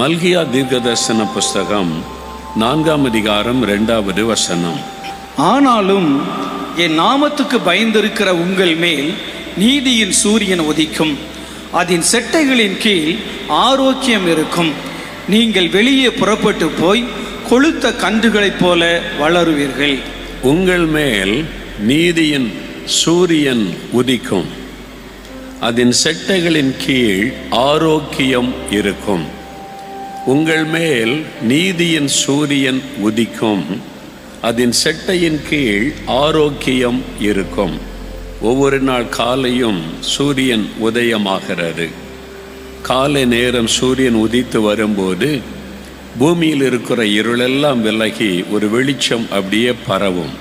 மல்கியா தீர்க்கதரிசன புஸ்தகம் 4ஆம் அதிகாரம் 2வது வசனம். ஆனாலும் என் நாமத்துக்கு பயந்திருக்கிற உங்கள் மேல் நீதியின் சூரியன் உதிக்கும், அதன் செட்டைகளின் கீழ் ஆரோக்கியம் இருக்கும். நீங்கள் வெளியே புறப்பட்டு போய் கொழுத்த கன்றுகளைப் போல வளருவீர்கள். உங்கள் மேல் நீதியின் சூரியன் உதிக்கும், அதன் செட்டைகளின் கீழ் ஆரோக்கியம் இருக்கும். உங்கள் மேல் நீதியின் சூரியன் உதிக்கும், அதன் செட்டையின் கீழ் ஆரோக்கியம் இருக்கும். ஒவ்வொரு நாள் காலையும் சூரியன் உதயமாகிறது. காலை நேரம் சூரியன் உதித்து வரும்போது பூமியில் இருக்கிற இருளெல்லாம் விலகி ஒரு வெளிச்சம் அப்படியே பரவும்.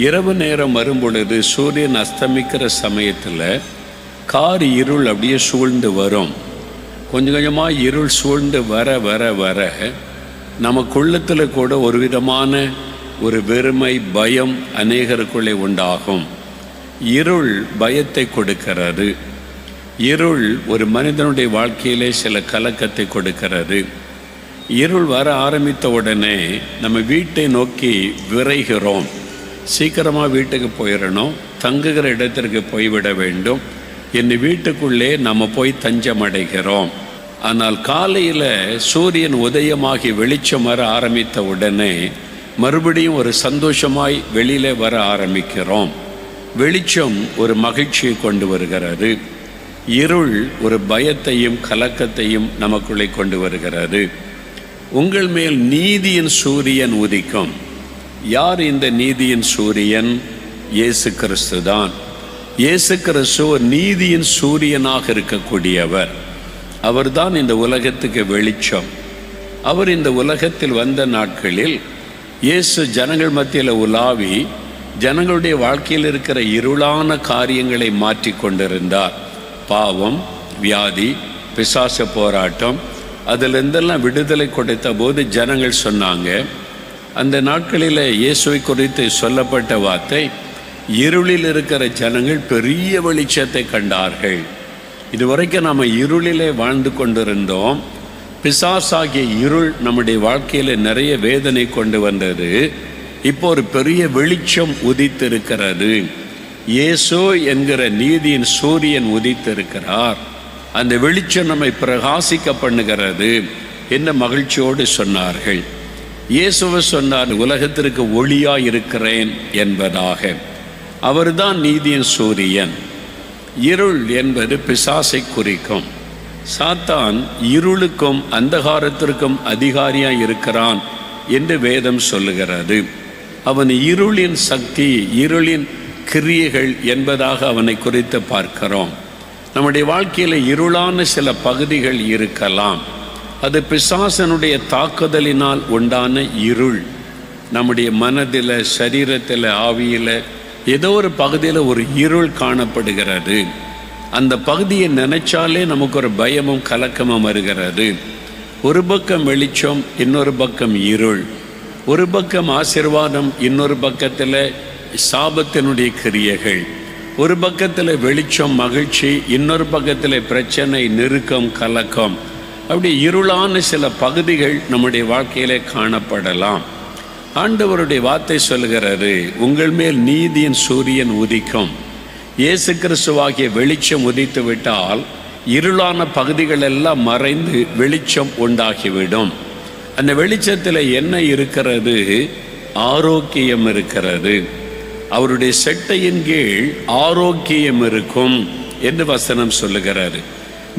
இரவு நேரம் வரும்பொழுது சூரியன் அஸ்தமிக்கிற சமயத்தில் கார் இருள் அப்படியே சூழ்ந்து வரும். கொஞ்சம் கொஞ்சமாக இருள் சூழ்ந்து வர வர வர நமக்குள்ளத்தில் கூட ஒரு விதமான ஒரு வெறுமை, பயம் அநேகருக்குள்ளே உண்டாகும். இருள் பயத்தை கொடுக்கிறது. இருள் ஒரு மனிதனுடைய வாழ்க்கையிலே சில கலக்கத்தை கொடுக்கிறது. இருள் வர ஆரம்பித்த உடனே நம்ம வீட்டை நோக்கி விரைகிறோம். சீக்கிரமாக வீட்டுக்கு போயிடணும், தங்குகிற இடத்திற்கு போய்விட வேண்டும் என்று வீட்டுக்குள்ளே நம்ம போய் தஞ்சமடைகிறோம். ஆனால் காலையில் சூரியன் உதயமாகி வெளிச்சம் வர ஆரம்பித்த உடனே மறுபடியும் ஒரு சந்தோஷமாய் வெளியிலே வர ஆரம்பிக்கிறோம். வெளிச்சம் ஒரு மகிழ்ச்சியை கொண்டு வருகிறது. இருள் ஒரு பயத்தையும் கலக்கத்தையும் நமக்குள்ளே கொண்டு வருகிறது. உங்கள் மேல் நீதியின் சூரியன் உதிக்கும். யார் இந்த நீதியின் சூரியன்? இயேசு கிறிஸ்து தான். இயேசு கிறிஸ்து நீதியின் சூரியனாக இருக்கக்கூடியவர். அவர்தான் இந்த உலகத்துக்கு வெளிச்சம். அவர் இந்த உலகத்தில் வந்த நாட்களில் இயேசு ஜனங்கள் மத்தியில் உலாவி ஜனங்களுடைய வாழ்க்கையில் இருக்கிற இருளான காரியங்களை மாற்றி கொண்டிருந்தார். பாவம், வியாதி, பிசாச போராட்டம், அதிலிருந்தெல்லாம் விடுதலை கொடுத்த போது ஜனங்கள் சொன்னாங்க. அந்த நாட்களில் இயேசுவை குறித்து சொல்லப்பட்ட வார்த்தை, இருளில் இருக்கிற ஜனங்கள் பெரிய வெளிச்சத்தை கண்டார்கள். இதுவரைக்கும் நாம் இருளிலே வாழ்ந்து கொண்டிருந்தோம். பிசாசாகிய இருள் நம்முடைய வாழ்க்கையில் நிறைய வேதனை கொண்டு வந்தது. இப்போ ஒரு பெரிய வெளிச்சம் உதித்திருக்கிறது. இயேசு என்கிற நீதியின் சூரியன் உதித்திருக்கிறார். அந்த வெளிச்சம் நம்மை பிரகாசிக்க பண்ணுகிறது என்ன மகிழ்ச்சியோடு சொன்னார்கள். இயேசுவை சொன்னார், உலகத்திற்கு ஒளியாய் இருக்கிறேன் என்பதாக. அவர்தான் நீதியின் சூரியன். இருள் என்பது பிசாசை குறிக்கும். சாத்தான் இருளுக்கும் அந்தகாரத்திற்கும் அதிகாரியாய் இருக்கிறான் என்று வேதம் சொல்லுகிறது. அவன் இருளின் சக்தி, இருளின் கிரியைகள் என்பதாக அவனை குறித்து பார்க்கிறோம். நம்முடைய வாழ்க்கையில் இருளான சில பகுதிகள் இருக்கலாம். அது பிசாசனுடைய தாக்குதலினால் உண்டான இருள். நம்முடைய மனதில், சரீரத்தில், ஆவியில் ஏதோ ஒரு பகுதியில் ஒரு இருள் காணப்படுகிறது. அந்த பகுதியை நினைச்சாலே நமக்கு ஒரு பயமும் கலக்கமும் வருகிறது. ஒரு பக்கம் வெளிச்சம், இன்னொரு பக்கம் இருள். ஒரு பக்கம் ஆசீர்வாதம், இன்னொரு பக்கத்தில் சாபத்தினுடைய கிரியைகள். ஒரு பக்கத்தில் வெளிச்சம், மகிழ்ச்சி, இன்னொரு பக்கத்தில் பிரச்சனை, நெருக்கம், கலக்கம். அப்படி இருளான சில பகுதிகள் நம்முடைய வாழ்க்கையிலே காணப்படலாம். ஆண்டவருடைய வார்த்தை சொல்லுகிறது, உங்கள் மேல் நீதியின் சூரியன் உதிக்கும். இயேசு கிறிஸ்துவாகிய வெளிச்சம் உதித்து விட்டால் இருளான பகுதிகள் எல்லாம் மறைந்து வெளிச்சம் உண்டாகிவிடும். அந்த வெளிச்சத்தில் என்ன இருக்கிறது? ஆரோக்கியம் இருக்கிறது. அவருடைய செட்டையின் கீழ் ஆரோக்கியம் இருக்கும் என்று வசனம் சொல்லுகிறாரு.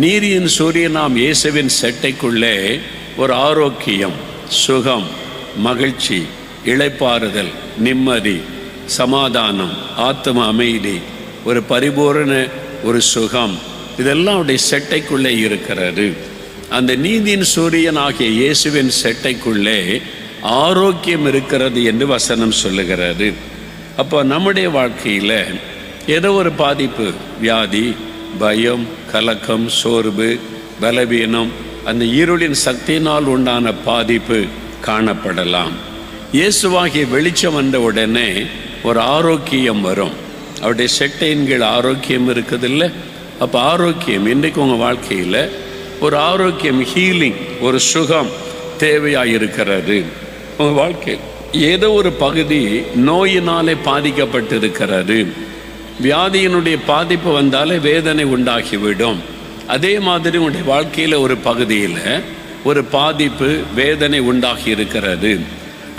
நீதியின் சூரியனாம் இயேசுவின் செட்டைக்குள்ளே ஒரு ஆரோக்கியம், சுகம், மகிழ்ச்சி, இளைப்பாறுதல், நிம்மதி, சமாதானம், ஆத்ம அமைதி, ஒரு பரிபூரண ஒரு சுகம், இதெல்லாம் அவருடைய செட்டைக்குள்ளே இருக்கிறது. அந்த நீதியின் சூரியன் ஆகிய இயேசுவின் செட்டைக்குள்ளே ஆரோக்கியம் இருக்கிறது என்று வசனம் சொல்லுகிறது. அப்போ நம்முடைய வாழ்க்கையில் ஏதோ ஒரு பாதிப்பு, வியாதி, பயம், கலக்கம், சோர்வு, பலவீனம், அந்த இருளின் சக்தியினால் உண்டான பாதிப்பு காணப்படலாம். இயேசுவாகிய வெளிச்சம் வந்த உடனே ஒரு ஆரோக்கியம் வரும். அவருடைய செட்டையின் கீழ் ஆரோக்கியம் இருக்குதில்ல. அப்போ ஆரோக்கியம் இன்றைக்கு உங்கள் வாழ்க்கையில் ஒரு ஆரோக்கியம், ஹீலிங், ஒரு சுகம் தேவையாயிருக்கிறது. உங்கள் வாழ்க்கை ஏதோ ஒரு பகுதி நோயினாலே பாதிக்கப்பட்டிருக்கிறது. வியாதியினுடைய பாதிப்பு வந்தாலே வேதனை உண்டாகிவிடும். அதே மாதிரி உங்களுடைய வாழ்க்கையில் ஒரு பகுதியில் ஒரு பாதிப்பு, வேதனை உண்டாகி இருக்கிறது.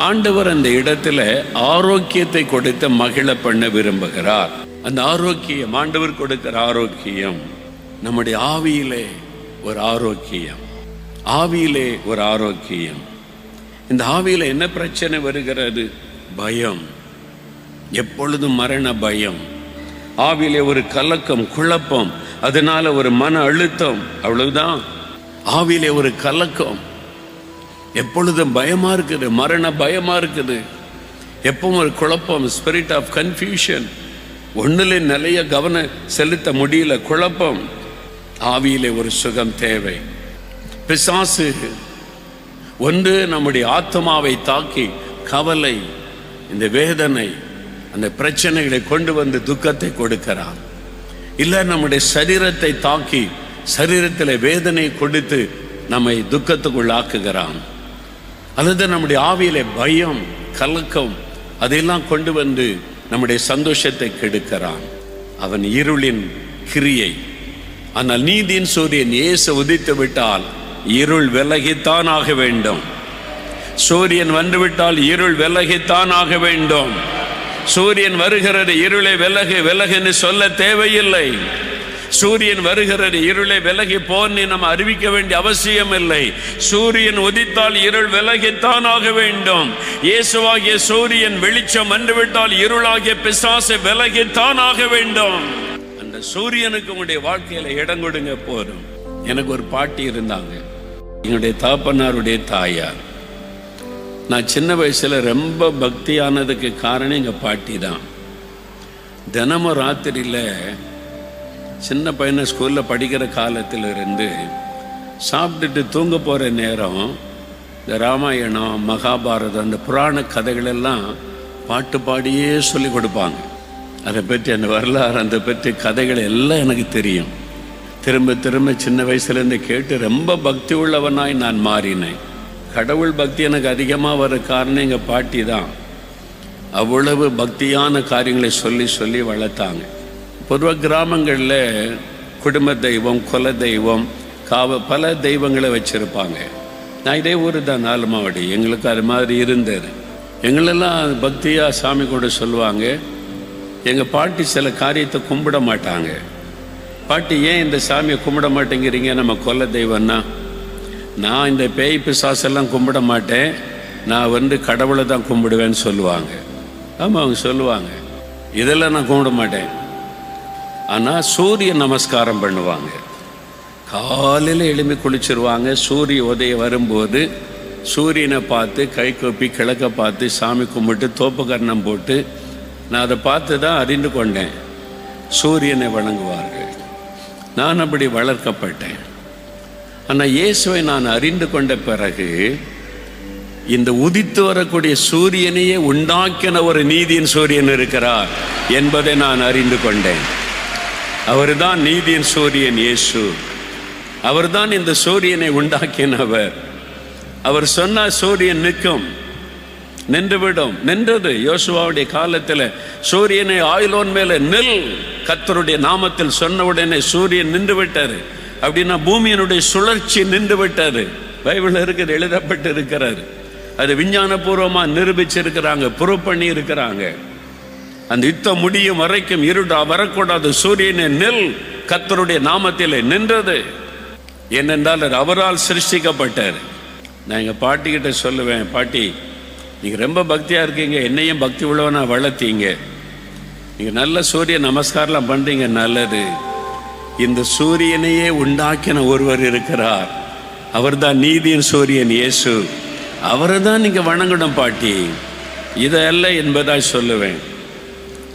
ஆண்டவர் அந்த இடத்துல ஆரோக்கியத்தை கொடுத்து மகிழ பண்ண விரும்புகிறார். அந்த ஆரோக்கியம், ஆண்டவர் கொடுக்கிற ஆரோக்கியம் நம்முடைய ஆவியிலே ஒரு ஆரோக்கியம், ஆவியிலே ஒரு ஆரோக்கியம். இந்த ஆவியில என்ன பிரச்சனை வருகிறது? பயம், எப்பொழுதும் மரண பயம். ஆவியிலே ஒரு கலக்கம், குழப்பம், அதனால ஒரு மன அழுத்தம், அவ்வளவுதான். ஆவியிலே ஒரு கலக்கம், எப்பொழுதும் பயமா இருக்குது, மரண பயமா இருக்குது, எப்பவும் ஒரு குழப்பம், ஸ்பிரிட் ஆஃப் கன்ஃபியூஷன், ஒன்னுல நிலைய கவனம் செலுத்த முடியல, குழப்பம். ஆவியிலே ஒரு சுகம் தேவை. பிசாசு ஒன்று நம்முடைய ஆத்மாவை தாக்கி கவலை, இந்த வேதனை, அந்த பிரச்சனைகளை கொண்டு வந்து துக்கத்தை கொடுக்கிறான். இல்லை நம்முடைய சரீரத்தை தாக்கி சரீரத்தில் வேதனை கொடுத்து நம்மை துக்கத்துக்குள் ஆக்குகிறான். அல்லது நம்முடைய ஆவியிலே பயம், கலக்கம், அதையெல்லாம் கொண்டு வந்து நம்முடைய சந்தோஷத்தை கெடுக்கிறான். அவன் இருளின் கிரியை. ஆனால் நீதியின் சூரியன் இயேசு உதித்து விட்டால் இருள் விலகித்தான் ஆக வேண்டும். சூரியன் வந்துவிட்டால் இருள் விலகித்தான் ஆக வேண்டும். சூரியன் வருகிறது, இருளை விலகு விலகுன்னு சொல்ல தேவையில்லை. சூரியன் வருகிறது, இருளை விலகி போன்னு நம்ம அறிவிக்க வேண்டிய அவசியம் இல்லை. சூரியன் உதித்தால் இருள் விலகித்தான் ஆக வேண்டும். இயேசுவாகிய சூரியன் வெளிச்சம் வந்துவிட்டால் இருளாகிய பிசாசு விலகித்தான் ஆக வேண்டும். அந்த சூரியனுக்கு உங்களுடைய வாழ்க்கையில இடம் கொடுங்க போதும். எனக்கு ஒரு பாட்டி இருந்தாங்க, என்னுடைய தகப்பனாருடைய தாயார். நான் சின்ன வயசுல ரொம்ப பக்தியானதுக்கு காரணம் எங்க பாட்டி தான். தினமும் ராத்திரியில் சின்ன பையனை ஸ்கூலில் படிக்கிற காலத்தில் இருந்து சாப்பிட்டுட்டு தூங்க போகிற நேரம் இந்த ராமாயணம், மகாபாரதம், அந்த புராண கதைகளெல்லாம் பாட்டு பாடியே சொல்லி கொடுப்பாங்க. அதை பற்றி, அந்த வரலாறு, அதை பற்றி கதைகள் எல்லாம் எனக்கு தெரியும். திரும்ப திரும்ப சின்ன வயசுலேருந்து கேட்டு ரொம்ப பக்தி உள்ளவனாய் நான் மாறினேன். கடவுள் பக்தி எனக்கு அதிகமாக வர காரணம் எங்கள் பாட்டி தான். அவ்வளவு பக்தியான காரியங்களை சொல்லி சொல்லி வளர்த்தாங்க. பொதுவாக கிராமங்களில் குடும்ப தெய்வம், குல தெய்வம், பல தெய்வங்களை வச்சுருப்பாங்க. நான் இதே ஊர் தான், நாலுமாவடி. எங்களுக்கு அது மாதிரி இருந்தது. எங்களெல்லாம் பக்தியாக சாமி கூட சொல்லுவாங்க. எங்கள் பாட்டி சில காரியத்தை கும்பிட மாட்டாங்க. பாட்டி, ஏன் இந்த சாமியை கும்பிட மாட்டேங்கிறீங்க? நம்ம கொல்ல தெய்வம்னா. நான் இந்த பேய் பிசாசெல்லாம் கும்பிட மாட்டேன், நான் கடவுளை தான் கும்பிடுவேன்னு சொல்லுவாங்க. ஆமாம், அவங்க சொல்லுவாங்க, இதெல்லாம் நான் கும்பிட மாட்டேன். ஆனால் சூரிய நமஸ்காரம் பண்ணுவாங்க. காலையில் எழுப்பி குளிச்சிருவாங்க. சூரிய உதயம் வரும்போது சூரியனை பார்த்து கை கொப்பி கிழக்க பார்த்து சாமி கும்பிட்டு தோப்பு கர்ணம் போட்டு, நான் அதை பார்த்து தான் அறிந்து கொண்டேன், சூரியனை வணங்குவார்கள். நான் அப்படி வளர்க்கப்பட்டேன். ஆனால் இயேசுவை நான் அறிந்து கொண்ட பிறகு இந்த உதித்து வரக்கூடிய சூரியனையே உண்டாக்கின ஒரு நீதியின் சூரியன் இருக்கிறார் என்பதை நான் அறிந்து கொண்டேன். அவர் தான் நீதியின் சூரியன் இயேசு. அவர் தான் இந்த சூரியனை உண்டாக்கினவர். அவர் சொன்ன சூரியன் நிற்கும், நின்றுவிடும். நின்றது. யோசுவாவுடைய காலத்தில் சூரியனை ஆயிலோன் மேலே நில், கர்த்தருடைய நாமத்தில் சொன்ன உடனே சூரியன் நின்று விட்டாரு. அப்படின்னா பூமியினுடைய சுழற்சி நின்று விட்டாரு. பைபிள் இருக்குது, எழுதப்பட்டு இருக்கிறாரு. அது விஞ்ஞானபூர்வமாக நிரூபிச்சிருக்கிறாங்க, ப்ரூவ் பண்ணி இருக்கிறாங்க. அந்த யுத்தம் முடியும் வரைக்கும் இருடா வரக்கூடாது, சூரியனை நெல், கர்த்தருடைய நாமத்திலே நின்றது. ஏனென்றால் அவரால் சிருஷ்டிக்கப்பட்டார். நான் எங்கள் பாட்டிக்கிட்ட சொல்லுவேன், பாட்டி, நீங்கள் ரொம்ப பக்தியாக இருக்கீங்க, என்னையும் பக்தி உள்ளவனா வளர்த்தீங்க, நீங்கள் நல்ல சூரிய நமஸ்காரம்லாம் பண்ணுறீங்க, நல்லது. இந்த சூரியனையே உண்டாக்கின ஒருவர் இருக்கிறார். அவர் தான் நீதியின் சூரியன் இயேசு. அவரை தான் நீங்கள் வணங்கணும் பாட்டி. இதல்ல என்பதாக சொல்லுவேன்.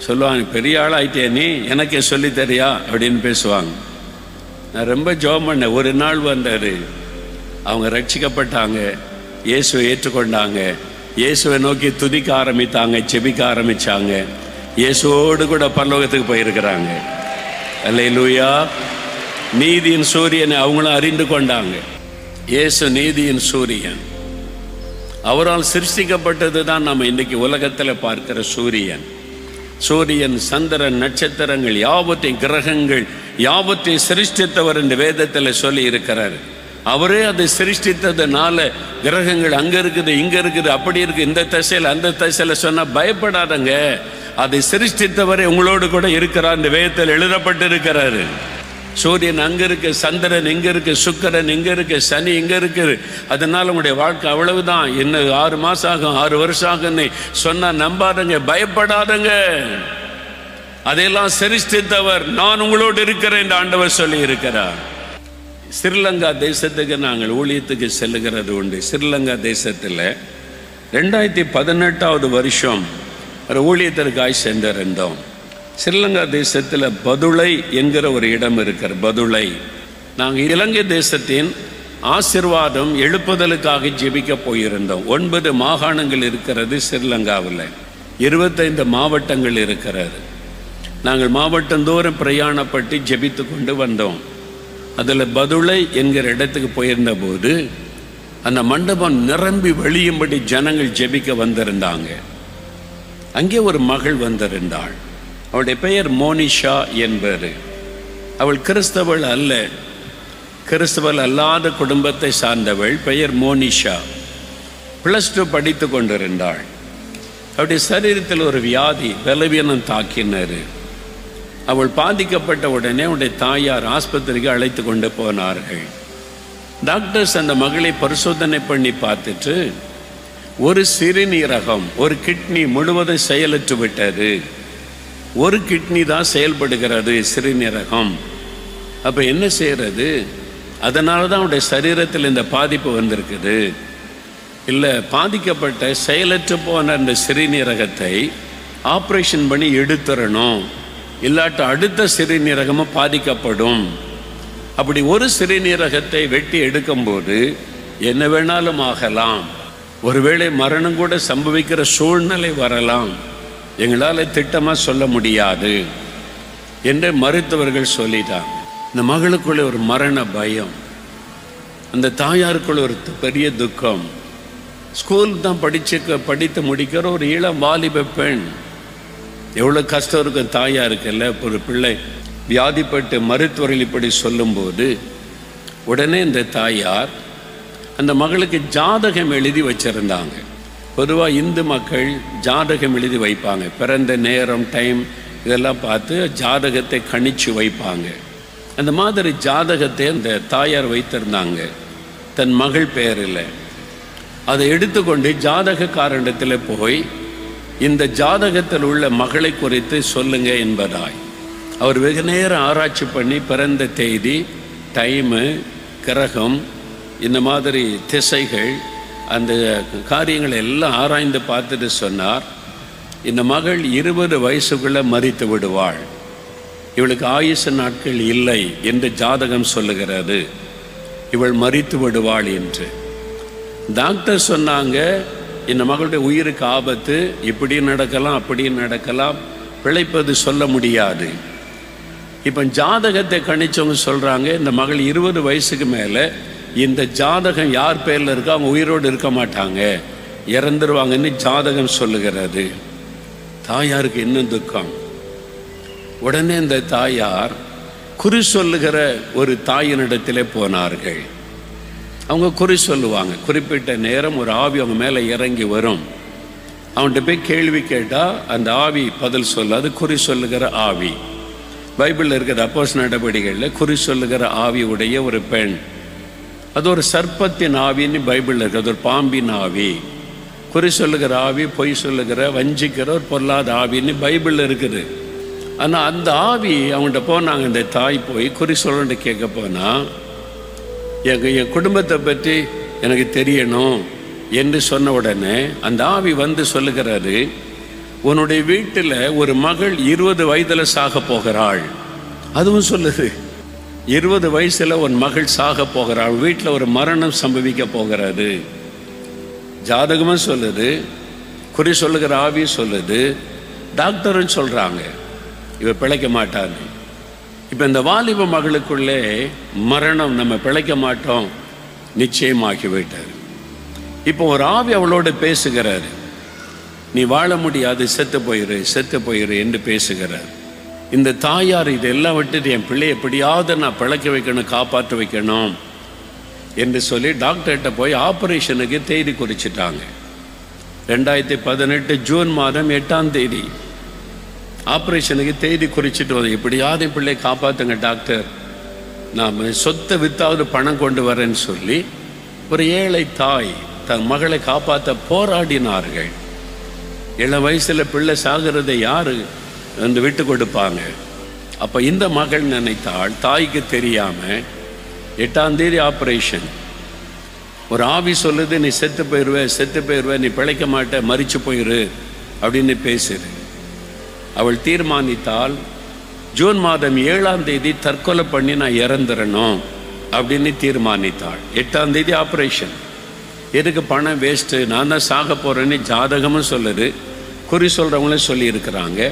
சொல்லுவாங்க, பெரிய ஆளாயிட்டே நீ, எனக்கே சொல்லி தரியா அப்படின்னு பேசுவாங்க. நான் ரொம்ப ஜெபம் பண்ணேன். ஒரு நாள் வந்தார், அவங்க ரட்சிக்கப்பட்டாங்க, இயேசுவை ஏற்றுக்கொண்டாங்க, இயேசுவை நோக்கி துதிக்க ஆரம்பித்தாங்க, செபிக்க நீதியின் சூரியனை அவங்களும் அறிந்து கொண்டாங்க. இயேசு நீதியின் சூரியன். அவரால் சிருஷ்டிக்கப்பட்டது தான் நம்ம இன்னைக்கு உலகத்தில் பார்க்கிற சூரியன். சூரியன், சந்திரன், நட்சத்திரங்கள் யாவற்றையும், கிரகங்கள் யாவற்றையும் சிருஷ்டித்தவர் என்று வேதத்தில் சொல்லி இருக்கிறார். அவரே அதை சிருஷ்டித்ததுனால கிரகங்கள் அங்கே இருக்குது, இங்கே இருக்குது, அப்படி இருக்குது, இந்த திசையில் அந்த திசையில் சொன்னால் பயப்படாதங்க. அதை சிருஷ்டித்தவரை உங்களோடு கூட இருக்கிறார் இந்த வேதத்தில் எழுதப்பட்டு இருக்கிறாரு. சூரியன் அங்கே இருக்கு, சந்திரன் இங்கே இருக்கு, சுக்கிரன் இங்கே இருக்கு, சனி இங்கே இருக்குது. அதனால உங்களுடைய வாழ்க்கை அவ்வளவுதான். இன்னும் 6 மாதம் ஆகும், 6 வருஷம் ஆகுன்னு சொன்னால் நம்பாதங்க, பயப்படாதங்க. அதையெல்லாம் சிருஷ்டித்தவர் நான் உங்களோடு இருக்கிறேன் என்று ஆண்டவர் சொல்லி இருக்கிறார். ஸ்ரீலங்கா தேசத்துக்கு நாங்கள் ஊழியத்துக்கு செல்லுகிறது உண்டு. ஸ்ரீலங்கா தேசத்தில் 2018 வருஷம் ஒரு ஊழியத்திற்காய் சென்றிருந்தோம். ஸ்ரீலங்கா தேசத்தில் பதுளை என்கிற ஒரு இடம் இருக்கிற பதுளை. நாங்கள் இலங்கை தேசத்தின் ஆசீர்வாதம் எழுப்புதலுக்காக ஜெபிக்க போயிருந்தோம். 9 மாகாணங்கள் இருக்கிறது ஸ்ரீலங்காவில், 25 மாவட்டங்கள் இருக்கிறது. நாங்கள் மாவட்டந்தோறும் பிரயாணப்பட்டு ஜெபித்து கொண்டு வந்தோம். அதில் பதுளை என்கிற இடத்துக்கு போயிருந்த போது அந்த மண்டபம் நிரம்பி வழியும்படி ஜனங்கள் ஜெபிக்க வந்திருந்தாங்க. அங்கே ஒரு மகள் வந்திருந்தாள். அவளுடைய பெயர் மோனிஷா என்பது. அவள் கிறிஸ்தவள் அல்ல, கிறிஸ்தவள் அல்லாத குடும்பத்தை சார்ந்தவள். பெயர் மோனிஷா. +2 படித்து கொண்டிருந்தாள். அவளுடைய சரீரத்தில் ஒரு வியாதி, பலவீனம் தாக்கினார். அவள் பாதிக்கப்பட்ட உடனே அவளுடைய தாயார் ஆஸ்பத்திரிக்கு அழைத்து கொண்டு போனார்கள். டாக்டர்ஸ் அந்த மகளை பரிசோதனை பண்ணி பார்த்துட்டு ஒரு சிறுநீரகம், ஒரு கிட்னி முழுவதும் செயலற்று விட்டது. ஒரு கிட்னி தான் செயல்படுகிறது, சிறுநீரகம். அப்போ என்ன செய்கிறது? அதனால தான் அவருடைய சரீரத்தில் இந்த பாதிப்பு வந்திருக்குது. இல்லை, பாதிக்கப்பட்ட செயலற்று போன அந்த சிறுநீரகத்தை ஆப்ரேஷன் பண்ணி எடுத்துடணும், இல்லாட்ட அடுத்த சிறுநீரகமும் பாதிக்கப்படும். அப்படி ஒரு சிறுநீரகத்தை வெட்டி எடுக்கும்போது என்ன வேணாலும் ஆகலாம், ஒருவேளை மரணம் கூட சம்பவிக்கிற சூழ்நிலை வரலாம், எங்களால் திட்டமாக சொல்ல முடியாது என்று மருத்துவர்கள் சொல்லிட்டாங்க. இந்த மகளுக்குள்ளே ஒரு மரண பயம், அந்த தாயாருக்குள்ள ஒரு பெரிய துக்கம். ஸ்கூல் தான் படித்து முடிக்கிற ஒரு இளம் வாலிப பெண், எவ்வளோ கஷ்டம் இருக்கும் தாயாருக்குல்ல. ஒரு பிள்ளை வியாதிப்பட்டு மருத்துவர்கள் இப்படி சொல்லும்போது உடனே இந்த தாயார் அந்த மகளுக்கு ஜாதகம் எழுதி வச்சிருந்தாங்க. பொதுவாக இந்து மக்கள் ஜாதகம் எழுதி வைப்பாங்க, பிறந்த நேரம், டைம் இதெல்லாம் பார்த்து ஜாதகத்தை கணிச்சு வைப்பாங்க. அந்த மாதிரி ஜாதகத்தை அந்த தாயார் வைத்திருந்தாங்க தன் மகள் பெயரில். அதை எடுத்துக்கொண்டு ஜாதகக்காரனிடத்தில் போய் இந்த ஜாதகத்தில் உள்ள மகளை குறித்து சொல்லுங்க என்பதாய் அவர் வெகு நேரம் ஆராய்ச்சி பண்ணி பிறந்த தேதி, டைமு, கிரகம், இந்த மாதிரி திசைகள், அந்த காரியங்களை எல்லாம் ஆராய்ந்து பார்த்துட்டு சொன்னார், இந்த மகள் 20 வயசுக்குள்ளே மரித்து விடுவாள், இவளுக்கு ஆயுசு நாட்கள் இல்லை என்று ஜாதகம் சொல்லுகிறது, இவள் மரித்து விடுவாள் என்று. டாக்டர் சொன்னாங்க, இந்த மகளுடைய உயிருக்கு ஆபத்து, இப்படி நடக்கலாம் அப்படி நடக்கலாம், பிழைப்பது சொல்ல முடியாது. இப்போ ஜாதகத்தை கணிச்சவங்க சொல்கிறாங்க, இந்த மகள் 20 வயசுக்கு மேலே இந்த ஜாதகம் யார் பேரில் இருக்கோ அவங்க உயிரோடு இருக்க மாட்டாங்க, இறந்துருவாங்கன்னு ஜாதகம் சொல்லுகிறது. தாயாருக்கு இன்னும் துக்கம். உடனே இந்த தாயார் குறி சொல்லுகிற ஒரு தாயினிடத்திலே போனார்கள். அவங்க குறி சொல்லுவாங்க, குறிப்பிட்ட நேரம் ஒரு ஆவி அவங்க மேலே இறங்கி வரும். அவன்கிட்ட போய் கேள்வி கேட்டால் அந்த ஆவி பதில் சொல்ல, அது குறி சொல்லுகிற ஆவி. பைபிளில் இருக்கிற அப்போஸ்தலர் நடவடிக்கைகளில் குறி சொல்லுகிற ஆவி உடைய ஒரு பெண், அது ஒரு சர்ப்பத்தின் ஆவின்னு பைபிளில் இருக்குது, அது ஒரு பாம்பின் ஆவி. குறி சொல்லுகிற ஆவி பொய் சொல்லுகிற, வஞ்சிக்கிற ஒரு பொல்லாத ஆவின்னு பைபிளில் இருக்குது. ஆனால் அந்த ஆவி அவங்கள்ட்ட போனாங்க. இந்த தாய் போய் குறி சொல்லணுன்னு கேட்க போனால், என் குடும்பத்தை பற்றி எனக்கு தெரியணும் என்று சொன்ன உடனே அந்த ஆவி வந்து சொல்லுகிறாரு, உன்னுடைய வீட்டில் ஒரு மகள் 20 வயதில் சாக போகிறாள். அதுவும் சொல்லுது, 20 வயசில் உன் மகள் சாக போகிறாள், வீட்டில் ஒரு மரணம் சம்பவிக்க போகிறது. ஜாதகமும் சொல்லுது, குறி சொல்லுகிற ஆவி சொல்லுது, டாக்டரும் சொல்கிறாங்க இவ பிழைக்க மாட்டான்னு. இப்போ இந்த வாலிப மகளுக்குள்ளே மரணம், நம்ம பிழைக்க மாட்டோம் நிச்சயமாகிவிட்டார். இப்போ ஒரு ஆவி அவளோடு பேசுகிறாரு, நீ வாழ முடியாது, செத்து போயிரு என்று பேசுகிறார். இந்த தாயார் இதெல்லாம் விட்டுட்டு என் பிள்ளை எப்படியாவது நான் பிழைக்க வைக்கணும், காப்பாற்ற வைக்கணும் என்று சொல்லி டாக்டர்கிட்ட போய் ஆப்ரேஷனுக்கு தேதி குறிச்சிட்டாங்க. 2018 ஜூன் மாதம் 8ஆம் தேதி ஆப்ரேஷனுக்கு தேதி குறிச்சிட்டு வந்து, எப்படியாவது பிள்ளை காப்பாற்றுங்க டாக்டர், நான் சொத்தை வித்தாவது பணம் கொண்டு வரேன்னு சொல்லி ஒரு ஏழை தாய் தன் மகளை காப்பாற்ற போராடினார்கள். இளம் வயசில் பிள்ளை சாகிறதை யாரு வந்து விட்டு கொடுப்பாங்க? அப்போ இந்த மகள் நினைத்தாள், தாய்க்கு தெரியாமல் 8ஆம் தேதி ஆப்ரேஷன், ஒரு ஆவி சொல்லுது நீ செத்து போயிடுவே, நீ பிழைக்க மாட்ட, மரிச்சு போயிரு அப்படின்னு பேசுது. அவள் தீர்மானித்தால் ஜூன் மாதம் 7ஆம் தேதி தற்கொலை பண்ணி நான் இறந்துடணும் அப்படின்னு தீர்மானித்தாள். 8ஆம் தேதி ஆப்ரேஷன், எதுக்கு பணம் வேஸ்ட்டு, நான் தான் சாக போகிறேன்னு ஜாதகமும் சொல்லுது, குறி சொல்கிறவங்களும் சொல்லியிருக்கிறாங்க,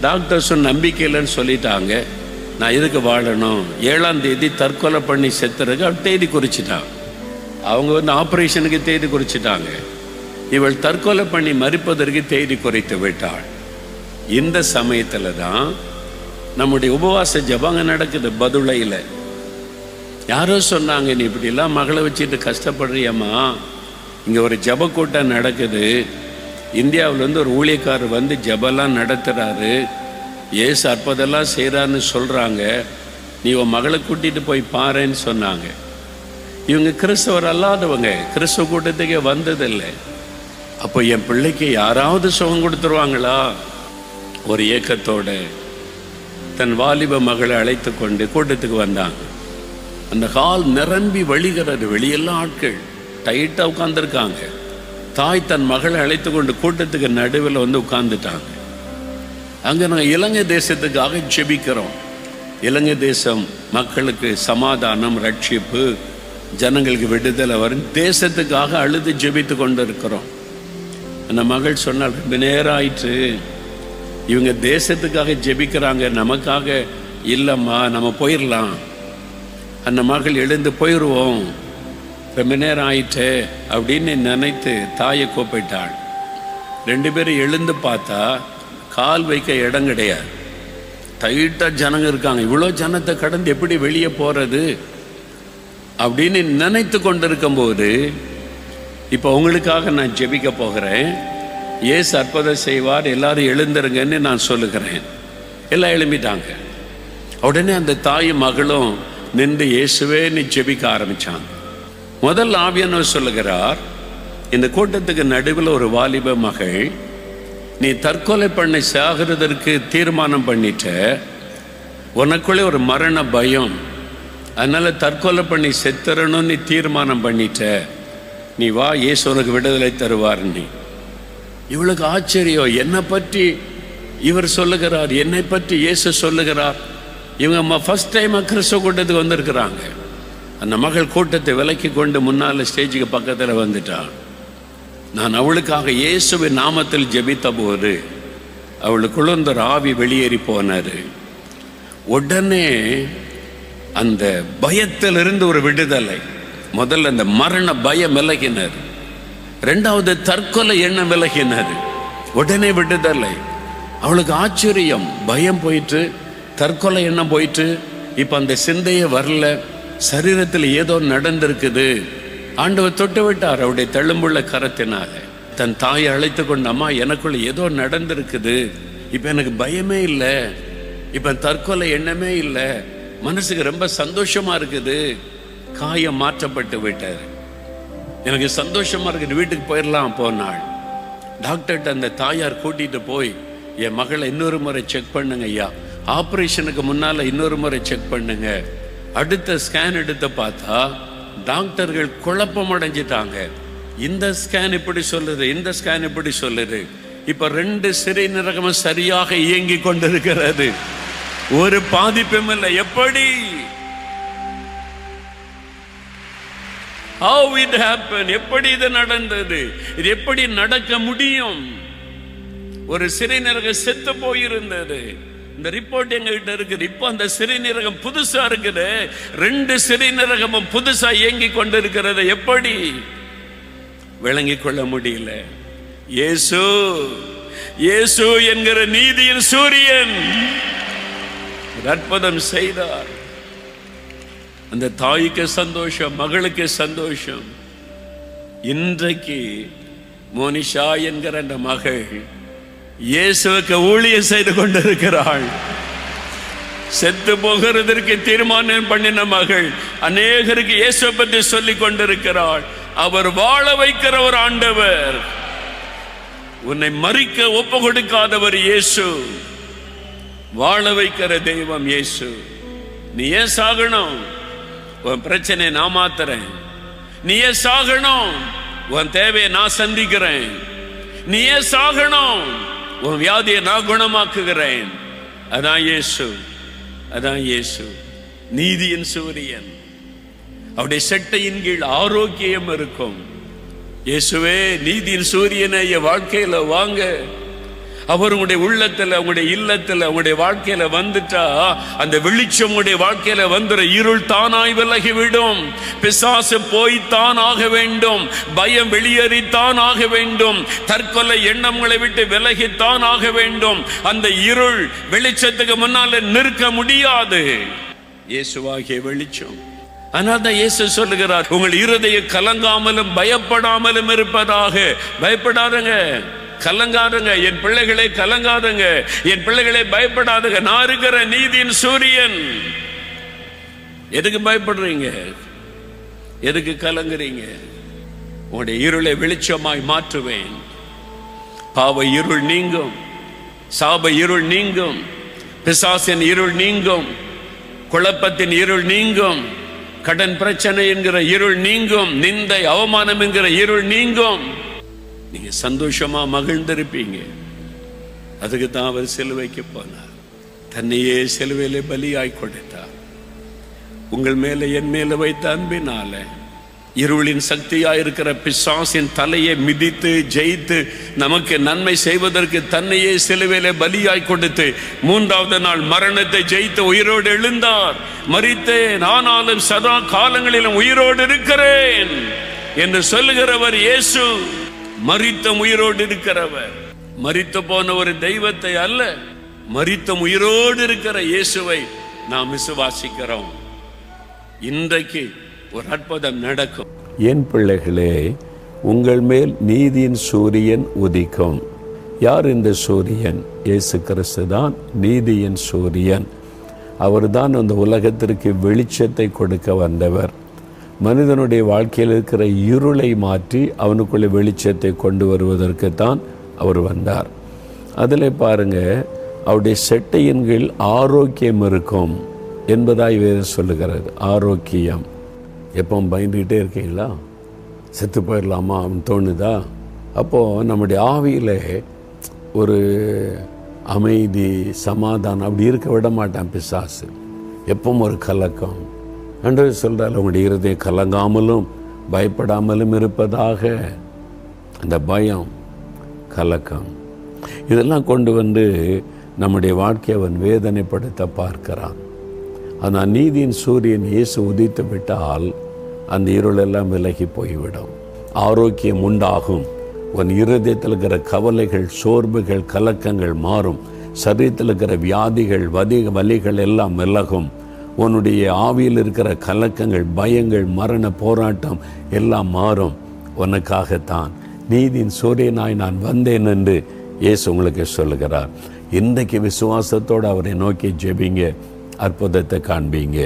டாக்டர்ஸும் நம்பிக்கை இல்லைன்னு சொல்லிட்டாங்க, நான் எதுக்கு வாழணும், 7ஆம் தேதி தற்கொலை பண்ணி செத்துறதுக்கு அவள் தேதி குறிச்சிட்டான். அவங்க வந்து ஆப்ரேஷனுக்கு தேதி குறிச்சிட்டாங்க, இவள் தற்கொலை பண்ணி மறிப்பதற்கு தேதி குறைத்து விட்டாள். இந்த சமயத்தில் தான் நம்முடைய உபவாச ஜபங்க நடக்குது. பதுளையில் யாரோ சொன்னாங்க, நீ இப்படிலாம் மகளை வச்சுட்டு கஷ்டப்படுறியம்மா, இங்கே ஒரு ஜப கூட்டம் நடக்குது, இந்தியாவிலேருந்து ஒரு ஊழியக்காரர் வந்து ஜபெல்லாம் நடத்துகிறாரு, ஏசு அற்புதெல்லாம் செய்கிறான்னு சொல்கிறாங்க, நீ உன் மகளை கூட்டிகிட்டு போய் பாருன்னு சொன்னாங்க. இவங்க கிறிஸ்தவர் அல்லாதவங்க, கிறிஸ்தவ கூட்டத்துக்கே வந்ததில்லை. அப்போ என் பிள்ளைக்கு யாராவது சுகம் கொடுத்துருவாங்களா? ஒரு ஏக்கத்தோடு தன் வாலிப மகளை அழைத்து கொண்டு கூட்டத்துக்கு வந்தாங்க. அந்த ஹால் நிரம்பி வழிகிறது, வெளியெல்லாம் ஆட்கள் டைட்டாக உட்கார்ந்துருக்காங்க. தாய் தன் மகளை அழைத்து கொண்டு கூட்டத்துக்கு நடுவில் வந்து உட்கார்ந்துட்டாங்க. அங்கே நாங்கள் இலங்கை தேசத்துக்காக ஜெபிக்கிறோம். இலங்கை தேசம் மக்களுக்கு சமாதானம், ரட்சிப்பு, ஜனங்களுக்கு விடுதலை வரும் தேசத்துக்காக அழுது ஜெபித்து கொண்டு இருக்கிறோம். அந்த மகள் சொன்னால், ரொம்ப நேரம் ஆயிற்று, இவங்க தேசத்துக்காக ஜெபிக்கிறாங்க, நமக்காக இல்லைம்மா, நம்ம போயிடலாம். அந்த மகள் எழுந்து போயிடுவோம், ரொம்ப நேரம் ஆயிட்டு அப்படின்னு நினைத்து தாயை கூப்பிட்டாள். 2 பேரும் எழுந்து பார்த்தா கால் வைக்க இடம் கிடையாது, டைட்டாக ஜனங்க இருக்காங்க. இவ்வளோ ஜனத்தை கடந்து எப்படி வெளியே போகிறது அப்படின்னு நினைத்து கொண்டிருக்கும்போது, இப்போ உங்களுக்காக நான் ஜெபிக்க போகிறேன், ஏசு அற்புதம் செய்வார், எல்லாரும் எழுந்துருங்கன்னு நான் சொல்லுகிறேன். எல்லாம் எழும்பிட்டாங்க. உடனே அந்த தாயும் மகளும் நின்று இயேசுவேன்னு ஜெபிக்க ஆரம்பித்தாங்க. முதல் ஆவியானவர் சொல்லுகிறார், இந்த கூட்டத்துக்கு நடுவில் ஒரு வாலிப மகள், நீ தற்கொலை பண்ணி சாகிறதற்கு தீர்மானம் பண்ணிட்ட, உனக்குள்ளே ஒரு மரண பயம், அதனால் தற்கொலை பண்ணி செத்துறணும்னு நீ தீர்மானம் பண்ணிட்ட, நீ வா, இயேசு உனக்கு விடுதலை தருவார். நீ இவளுக்கு ஆச்சரியம், என்னை பற்றி இவர் சொல்லுகிறார், என்னை பற்றி இயேசு சொல்லுகிறார். இவங்க ஃபர்ஸ்ட் டைம் கிறிஸ்தவ கூட்டத்துக்கு வந்திருக்கிறாங்க. அந்த மகள் கூட்டத்தை விலக்கி கொண்டு முன்னால் ஸ்டேஜுக்கு பக்கத்தில் வந்துட்டான். நான் அவளுக்காக இயேசுவின் நாமத்தில் ஜெபித்த போது அவளுக்குள்ள இந்த ஆவி வெளியேறி போனார். உடனே அந்த பயத்திலிருந்து ஒரு விடுதலை. முதல்ல அந்த மரண பயம் விலகினார், 2வது தற்கொலை எண்ணம் விலகினார், உடனே விடுதலை. அவளுக்கு ஆச்சரியம், பயம் போயிட்டு, தற்கொலை எண்ணம் போயிட்டு, இப்போ அந்த சிந்தையே வரல, சரீரத்தில் ஏதோ நடந்திருக்குது. ஆண்டவர் தொட்டு விட்டார் அவருடைய தழும்புள்ள கரத்தினால. தன் தாயை அழைத்து கொண்டு, அம்மா எனக்குள்ள ஏதோ நடந்திருக்குது, இப்போ எனக்கு பயமே இல்லை, இப்போ தற்கொலை எண்ணமே இல்லை, மனசுக்கு ரொம்ப சந்தோஷமா இருக்குது. காயம் மாற்றப்பட்டு விட்டார், எனக்கு சந்தோஷமா இருக்குது, வீட்டுக்கு போயிடலாம். போனாள். டாக்டர்கிட்ட அந்த தாயார் கூட்டிட்டு போய், என் மகளை இன்னொரு முறை செக் பண்ணுங்க ஐயா, ஆப்ரேஷனுக்கு முன்னால இன்னொரு முறை செக் பண்ணுங்க. அடுத்த ஸ்கேன் எடுத்து பார்த்தா டாக்டர்கள் குழப்பம் அடைஞ்சிட்டாங்க. இந்த ஸ்கேன் இப்படி சொல்லுது, இந்த ஸ்கேன் இப்படி சொல்லுது. இப்ப 2 சிறுநீரகமும் சரியாக இயங்கி கொண்டிருக்கிறது, ஒரு பாதிப்பும் இல்லை. எப்படி? How it happened? எப்படி இது நடந்தது? இது எப்படி நடக்க முடியும்? ஒரு சிறுநீரகம் செத்து போயிருந்தது, இந்த ரிப்போர்ட் எங்ககிட்ட இருக்குது. இப்போ அந்த சிறுநீரகம் புதுசா இருக்குது. 2 சிறுநீரகமும் புதுசா இயங்கி கொண்டு இருக்கிறது. எப்படி விளங்கிக் கொள்ள முடியல? இயேசு இயேசு என்கிற நீதியின் சூரியன் அற்புதம் செய்தார். அந்த தாய்க்கு சந்தோஷம், மகளுக்கு சந்தோஷம். இன்றைக்கு மோனிஷா என்கிற அந்த மகள் இயேசுவுக்கு ஊழியம் செய்து கொண்டிருக்கிறாள். செத்து போகிறதற்கு தீர்மானம் பண்ணின மகள் அநேகருக்கு இயேசுவை பற்றி சொல்லிக் கொண்டிருக்கிறாள். அவர் வாழ வைக்கிற ஒரு ஆண்டவர், உன்னை மறிக்க ஒப்பு கொடுக்காதவர் இயேசு, வாழ வைக்கிற தெய்வம் இயேசு. நீ ஏன் சாகணும்? உன் பிரச்சனை நான் மாத்துறேன். நீ ஏன் சாகணும்? உன் தேவையை நான் சந்திக்கிறேன். நீ ஏன் சாகணும்? உன் வியாதியை நான் குணமாக்குகிறேன். அதான் இயேசு, அதான் இயேசு, நீதியின் சூரியன். அவருடைய செட்டையின் கீழ் ஆரோக்கியம் இருக்கும். இயேசுவே நீதியின் சூரியனை என் வாழ்க்கையில வாங்க. அவர் உங்களுடைய உள்ளத்துல, உங்களுடைய இல்லத்துல, உங்களுடைய வாழ்க்கையில வந்துட்டா அந்த வெளிச்சம் உங்களுடைய வாழ்க்கையில வந்துற இருள் தானாய் விலகிவிடும். பிசாசு போய்த்தான் ஆக வேண்டும். பயம் வெளியேறித்தான் ஆக வேண்டும். தற்கொலை எண்ணங்களை விட்டு விலகித்தான் ஆக வேண்டும். அந்த இருள் வெளிச்சத்துக்கு முன்னால நிற்க முடியாது. இயேசுவாகிய வெளிச்சம். ஆனால் தான் இயேசு சொல்லுகிறார், உங்கள் இருதயம் கலங்காமலும் பயப்படாமலும் இருப்பதாக. பயப்படாதங்க, கலங்காதுங்க. என் பிள்ளைகளை கலங்காதுங்க, என் பிள்ளைகளை பயப்படாதுங்க. நான் இருக்கிற நீதியின் சூரியன். எதுக்கு பயப்படுறீங்க? எதுக்கு கலங்குறீங்க? உங்களுடைய இருளை வெளிச்சமாய் மாற்றுவேன். பாவ இருள் நீங்கும், சாப இருள் நீங்கும், பிசாசின் இருள் நீங்கும், குழப்பத்தின் இருள் நீங்கும், கடன் பிரச்சனை என்கிற இருள் நீங்கும், நிந்தை அவமானம் என்கிற இருள் நீங்கும். நீங்க சந்தோஷமா மகிழ்ந்திருப்பீங்க. அதுக்கு தான் அவர் சிலுவைக்கு போனார். தன்னையே சிலுவையிலே பலியாய் கொடுத்தார். உங்கள் மேல என் மேல வைத்த அன்பினால இருளின் சக்தியா இருக்கிற பிசாசின் தலையை மிதித்து ஜெயித்து நமக்கு நன்மை செய்வதற்கு தன்னையே சிலுவையிலே பலியாய் கொடுத்து 3வது நாள் மரணத்தை ஜெயித்து உயிரோடு எழுந்தார். மரித்தேன், ஆனாலும் சதா காலங்களிலும் உயிரோடு இருக்கிறேன் என்று சொல்லுகிறவர் இயேசு. மரித்த உயிரோடு இருக்கிறவர், மரித்து போன ஒரு தெய்வத்தை அல்ல, மரித்த உயிரோடு இருக்கிற இயேசுவை நாம் விசுவாசிக்கிறோம். இன்றைக்கு ஒரு அற்புதம் நடக்கும். என் பிள்ளைகளே, உங்கள் மேல் நீதியின் சூரியன் உதிக்கும். யார் இந்த சூரியன்? இயேசு கிறிஸ்து தான் நீதியின் சூரியன். அவர்தான் அந்த உலகத்திற்கு வெளிச்சத்தை கொடுக்க வந்தவர். மனிதனுடைய வாழ்க்கையில் இருக்கிற இருளை மாற்றி அவனுக்குள்ளே வெளிச்சத்தை கொண்டு வருவதற்குத்தான் அவர் வந்தார். அதில் பாருங்க, அவருடைய செட்டையின் கீழ் ஆரோக்கியம் இருக்கும் என்பதாய் வேதம் சொல்லுகிறது. ஆரோக்கியம். எப்போ பயந்துக்கிட்டே இருக்கீங்களா? செத்து போயிடலாமா அப்படின்னு தோணுதா? அப்போது நம்முடைய ஆவியில் ஒரு அமைதி, சமாதானம் அப்படி இருக்க விட மாட்டான் பிசாசு. எப்பவும் ஒரு கலக்கம். ஆண்டவர் சொல்கிறார், உங்களுடைய இருதயம் கலங்காமலும் பயப்படாமலும் இருப்பதாக. அந்த பயம், கலக்கம் இதெல்லாம் கொண்டு வந்து நம்முடைய வாழ்க்கையை அவன் வேதனைப்படுத்த பார்க்கிறான். ஆனால் நீதியின் சூரியன் இயேசு உதித்து விட்டால் அந்த இருளெல்லாம் விலகி போய்விடும். ஆரோக்கியம் உண்டாகும். உன் இருதயத்தில் இருக்கிற கவலைகள், சோர்வுகள், கலக்கங்கள் மாறும். சரீரத்தில் இருக்கிற வியாதிகள், வலிகள் எல்லாம் விலகும். உன்னுடைய ஆவியில் இருக்கிற கலக்கங்கள், பயங்கள், மரண போராட்டம் எல்லாம் மாறும். உனக்காகத்தான் நீதியின் சூரியனாய் நான் வந்தேன் என்று இயேசு உங்களுக்கு சொல்லுகிறார். இன்றைக்கு விசுவாசத்தோடு அவரை நோக்கி ஜெபிங்க, அற்புதத்தை காண்பீங்க.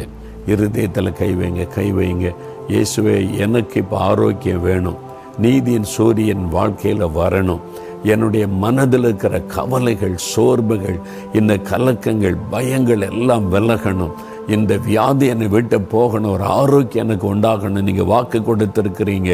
இருதயத்தில் கை வைங்க. இயேசுவே, எனக்கு இப்போ ஆரோக்கியம் வேணும். நீதியின் சூரியன் வாழ்க்கையில் வரணும். என்னுடைய மனதில் இருக்கிற கவலைகள், சோர்வுகள், இந்த கலக்கங்கள், பயங்கள் எல்லாம் விலகணும். இந்த வியாதி என்னை விட்டு போகணும். ஒரு ஆரோக்கியம் எனக்கு உண்டாகணும். நீங்கள் வாக்கு கொடுத்திருக்கிறீங்க.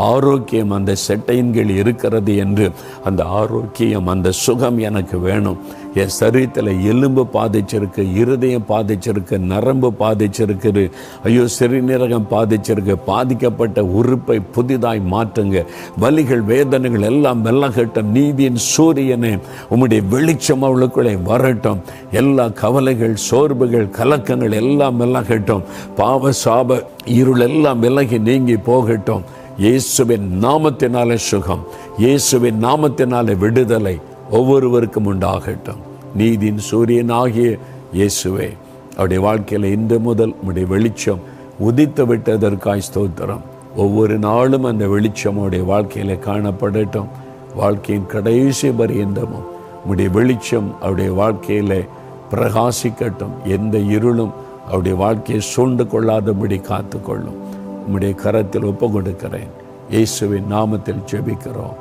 ஆரோக்கியம் அந்த செட்டையின் கீழ் இருக்கிறது என்று. அந்த ஆரோக்கியம், அந்த சுகம் எனக்கு வேணும். என் சரீரத்தில் எலும்பு பாதிச்சிருக்கு, இருதயம் பாதிச்சிருக்கு, நரம்பு பாதிச்சிருக்குது, ஐயோ சிறுநீரகம் பாதிச்சிருக்கு. பாதிக்கப்பட்ட உறுப்பை புதிதாய் மாற்றுங்க. வலிகள் வேதனைகள் எல்லாம் விலகட்டும். நீதியின் சூரியனே உம்முடைய வெளிச்சம் அவளுக்குள்ளே வரட்டும். எல்லா கவலைகள், சோர்வுகள், கலக்கங்கள் எல்லாம் விலகட்டும். பாவ சாப இருள் எல்லாம் விலகி நீங்கி போகட்டும். இயேசுவின் நாமத்தினாலே சுகம், இயேசுவின் நாமத்தினாலே விடுதலை ஒவ்வொருவருக்கும் உண்டாகட்டும். நீதியின் சூரியனாகிய இயேசுவே, அவருடைய வாழ்க்கையில் இன்று முதல் உம்முடைய வெளிச்சம் உதித்து விட்டதற்காய் ஸ்தோத்திரம். ஒவ்வொரு நாளும் அந்த வெளிச்சம் அவருடைய வாழ்க்கையில் காணப்படட்டும். வாழ்க்கையின் கடைசி பரியந்தமும் உம்முடைய வெளிச்சம் அவருடைய வாழ்க்கையில் பிரகாசிக்கட்டும். எந்த இருளும் அவருடைய வாழ்க்கையை சூழ்ந்து கொள்ளாதபடி காத்துக்கொள்ளும். உம்முடைய கரத்தில் ஒப்பு கொடுக்கிறேன். இயேசுவின் நாமத்தில் ஜெபிக்கிறோம்.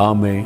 ஆமென்.